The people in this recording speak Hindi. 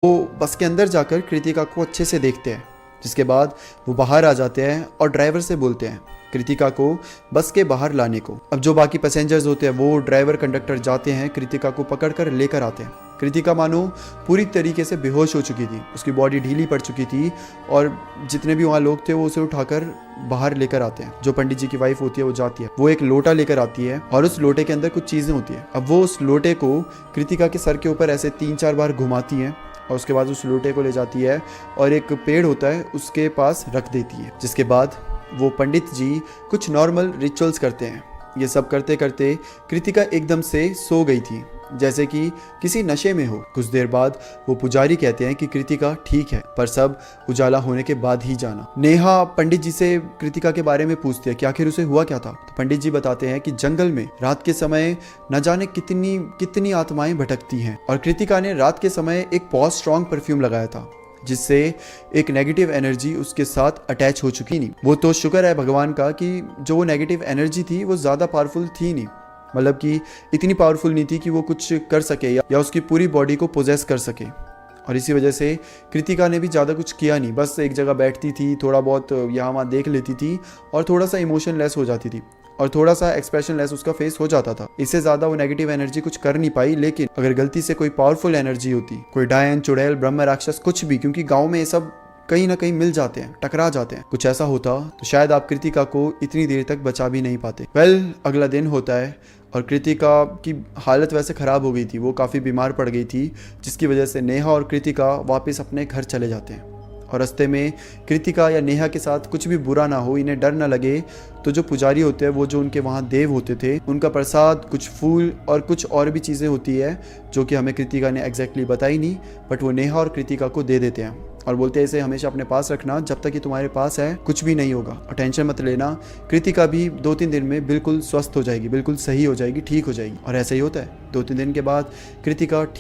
वो बस के अंदर जाकर कृतिका को अच्छे से देखते हैं, जिसके बाद वो बाहर आ जाते हैं और ड्राइवर से बोलते हैं कृतिका को बस के बाहर लाने को। अब जो बाकी पैसेंजर्स होते हैं वो ड्राइवर कंडक्टर जाते हैं, कृतिका को पकड़कर लेकर आते हैं। कृतिका मानो पूरी तरीके से बेहोश हो चुकी थी, उसकी बॉडी ढीली पड़ चुकी थी और जितने भी वहाँ लोग थे वो उसे उठाकर बाहर लेकर आते हैं। जो पंडित जी की वाइफ होती है वो जाती है, वो एक लोटा लेकर आती है और उस लोटे के अंदर कुछ चीज़ें होती है। अब वो उस लोटे को कृतिका के सर के ऊपर ऐसे 3-4 बार घुमाती है और उसके बाद उस लोटे को ले जाती है और एक पेड़ होता है उसके पास रख देती है, जिसके बाद वो पंडित जी कुछ नॉर्मल रिचुअल्स करते हैं। ये सब करते करते कृतिका एकदम से सो गई थी, जैसे कि किसी नशे में हो। कुछ देर बाद वो पुजारी कहते हैं कि कृतिका ठीक है, पर सब उजाला होने के बाद ही जाना। नेहा पंडित जी से कृतिका के बारे में पूछती है कि आखिर उसे हुआ क्या था। तो पंडित जी बताते हैं कि जंगल में रात के समय न जाने कितनी कितनी आत्माएं भटकती हैं और कृतिका ने रात के समय एक बहुत स्ट्रॉन्ग परफ्यूम लगाया था, जिससे एक नेगेटिव एनर्जी उसके साथ अटैच हो चुकी नहीं। वो तो शुक्र है भगवान का कि जो वो नेगेटिव एनर्जी थी वो ज़्यादा पावरफुल थी नहीं, मतलब कि इतनी पावरफुल नहीं थी कि वो कुछ कर सके या उसकी पूरी बॉडी को पोजेस कर सके। और इसी वजह से कृतिका ने भी ज़्यादा कुछ किया नहीं, बस एक जगह बैठती थी, थोड़ा बहुत यहाँ वहाँ देख लेती थी और थोड़ा सा इमोशनलेस हो जाती थी और थोड़ा सा एक्सप्रेशनलेस उसका फेस हो जाता था। इससे ज़्यादा वो नेगेटिव एनर्जी कुछ कर नहीं पाई। लेकिन अगर गलती से कोई पावरफुल एनर्जी होती, कोई डायन, चुड़ैल, ब्रह्म राक्षस, कुछ भी, क्योंकि गाँव में ये सब कहीं ना कहीं मिल जाते हैं, टकरा जाते हैं, कुछ ऐसा होता तो शायद आप कृतिका को इतनी देर तक बचा भी नहीं पाते। अगला दिन होता है और कृतिका की हालत वैसे ख़राब हो गई थी, वो काफ़ी बीमार पड़ गई थी, जिसकी वजह से नेहा और कृतिका वापस अपने घर चले जाते हैं। और रास्ते में कृतिका या नेहा के साथ कुछ भी बुरा ना हो, इन्हें डर ना लगे, तो जो पुजारी होते हैं, वो जो उनके वहाँ देव होते थे, उनका प्रसाद, कुछ फूल और कुछ और भी चीज़ें होती है जो कि हमें कृतिका ने एग्जैक्टली बताई नहीं, बट वो नेहा और कृतिका को दे देते हैं और बोलते हैं इसे हमेशा अपने पास रखना, जब तक कि तुम्हारे पास है कुछ भी नहीं होगा और टेंशन मत लेना। कृतिका भी 2-3 दिन में बिल्कुल स्वस्थ हो जाएगी, बिल्कुल सही हो जाएगी, ठीक हो जाएगी। और ऐसा ही होता है। 2-3 दिन के बाद कृतिका